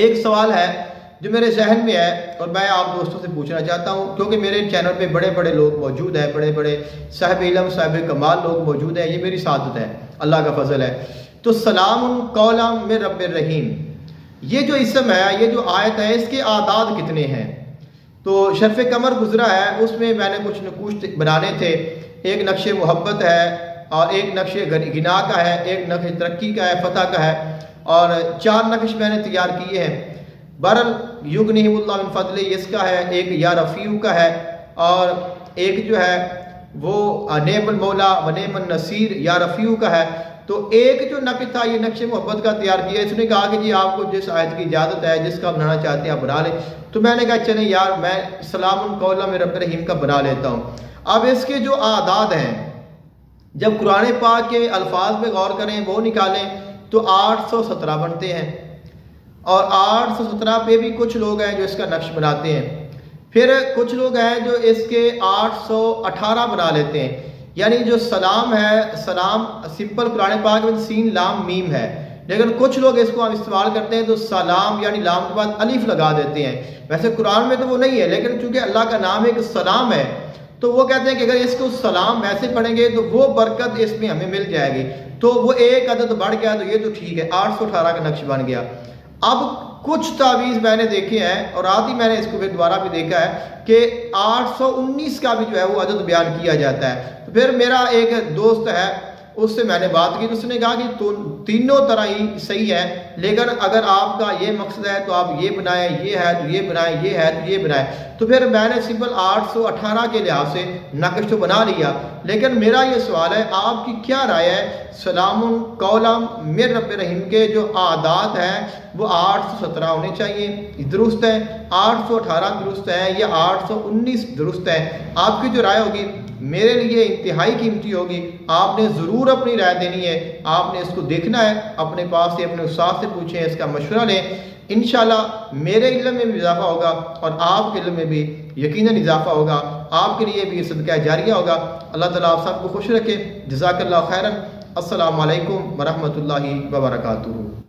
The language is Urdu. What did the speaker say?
ایک سوال ہے جو میرے ذہن میں ہے اور میں آپ دوستوں سے پوچھنا چاہتا ہوں، کیونکہ میرے چینل پہ بڑے بڑے لوگ موجود ہیں، بڑے بڑے صاحب علم صاحب کمال لوگ موجود ہیں، یہ میری سعادت ہے، اللہ کا فضل ہے۔ تو سلام قولا من رب الرحیم، یہ جو اسم ہے، یہ جو آیت ہے، اس کے اعداد کتنے ہیں؟ تو شرف قمر گزرا ہے، اس میں میں نے کچھ نقوش بنانے تھے۔ ایک نقش محبت ہے، اور ایک نقش غنا کا ہے، ایک نقش ترقی کا ہے، فتح کا ہے، اور 4 نقش میں نے تیار کیے ہیں۔ بہرحال یغنیہم اللہ من فضلہ اس کا ہے، ایک یا رفیع کا ہے، اور ایک جو ہے وہ نعم المولا و نعم النصیر یا رفیع کا ہے۔ تو ایک جو نقش تھا، یہ نقش محبت کا تیار کیا، اس نے کہا کہ جی آپ کو جس آیت کی اجازت ہے، جس کا بنانا چاہتے ہیں آپ بنا لیں۔ تو میں نے کہا چلیں یار، میں سلام قولا من رب الرحیم کا بنا لیتا ہوں۔ اب اس کے جو اعداد ہیں، جب قرآن پاک کے الفاظ پہ غور کریں، وہ نکالیں تو 817 بنتے ہیں، اور 817 پہ بھی کچھ لوگ ہیں جو اس کا نقش بناتے ہیں۔ پھر کچھ لوگ ہیں جو اس کے 818 بنا لیتے ہیں، یعنی جو سلام ہے، سلام سمپل قرآن پاک میں سین لام میم ہے، لیکن کچھ لوگ اس کو ہم استعمال کرتے ہیں تو سلام یعنی لام کے بعد الف لگا دیتے ہیں۔ ویسے قرآن میں تو وہ نہیں ہے، لیکن چونکہ اللہ کا نام ایک سلام ہے، تو وہ کہتے ہیں کہ اگر اس کو سلام ایسے پڑھیں گے تو وہ برکت اس میں ہمیں مل جائے گی۔ تو وہ ایک عدد بڑھ گیا، تو یہ تو ٹھیک ہے، 818 کا نقش بن گیا۔ اب کچھ تعویذ میں نے دیکھے ہیں، اور آج ہی میں نے اس کو پھر دوبارہ بھی دیکھا ہے کہ 819 کا بھی جو ہے وہ عدد بیان کیا جاتا ہے۔ تو پھر میرا ایک دوست ہے، اس سے میں نے بات کی، تو اس نے کہا کہ تینوں طرح ہی صحیح ہے، لیکن اگر آپ کا یہ مقصد ہے تو آپ یہ بنائیں، یہ ہے تو یہ بنائیں، یہ ہے تو یہ بنائیں۔ تو پھر میں نے سمپل 818 کے لحاظ سے نقش تو بنا لیا، لیکن میرا یہ سوال ہے آپ کی کیا رائے ہے؟ سلام قولا من رب الرحیم کے جو اعداد ہیں وہ 817 ہونے چاہیے، درست ہے؟ 818 درست ہے یا 819 درست ہے؟ آپ کی جو رائے ہوگی میرے لیے انتہائی قیمتی ہوگی۔ آپ نے ضرور اپنی رائے دینی ہے، آپ نے اس کو دیکھنا ہے، اپنے پاس سے اپنے استاد سے پوچھیں، اس کا مشورہ لیں۔ انشاءاللہ میرے علم میں بھی اضافہ ہوگا اور آپ کے علم میں بھی یقیناً اضافہ ہوگا، آپ کے لیے بھی صدقہ جاریہ ہوگا۔ اللہ تعالیٰ آپ سب کو خوش رکھے۔ جزاک اللہ خیراً۔ السلام علیکم ورحمۃ اللہ وبرکاتہ۔